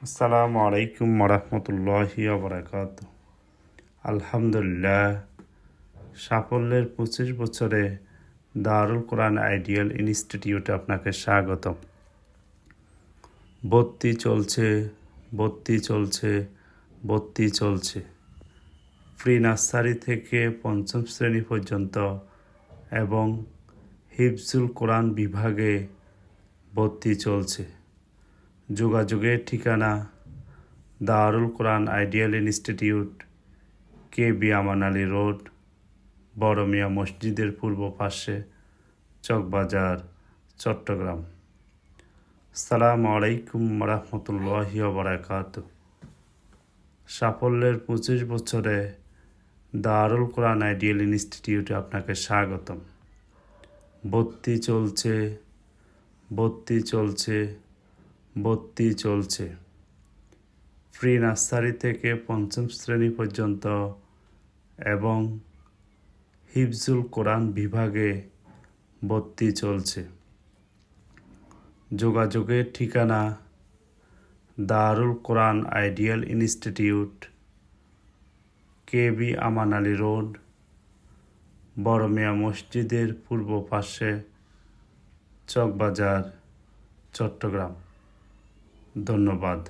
আসসালামু আলাইকুম রহমতুল্লাহি বারাকাতুহু। আলহামদুলিল্লাহ, সাফল্যের 25 বছরে দারুল কোরআন আইডিয়াল ইনস্টিটিউটে আপনাকে স্বাগতম। ভর্তি চলছে। প্রি নার্সারি থেকে পঞ্চম শ্রেণী পর্যন্ত এবং হিফজুল কোরআন বিভাগে ভর্তি চলছে। যোগাযোগের ঠিকানা দারুল কোরআন আইডিয়াল ইনস্টিটিউট, KB আমান আলী রোড, বড় মিয়া মসজিদের পূর্ব পাশে, চকবাজার, চট্টগ্রাম। আসসালামু আলাইকুম রহমতুল্লাহি বারাকাতুহু। সাফল্যের 25 বছরে দারুল কোরআন আইডিয়াল ইনস্টিটিউটে আপনাকে স্বাগতম। ভর্তি চলছে। প্রি নার্সারি থেকে পঞ্চম শ্রেণী পর্যন্ত এবং হিফজুল কোরআন বিভাগে ভর্তি চলছে। যোগাযোগের ঠিকানা দারুল কোরআন আইডিয়াল ইনস্টিটিউট, KB আমান আলী রোড, বড় মিয়া মসজিদের পূর্ব পাশে, চকবাজার, চট্টগ্রাম। ধন্যবাদ।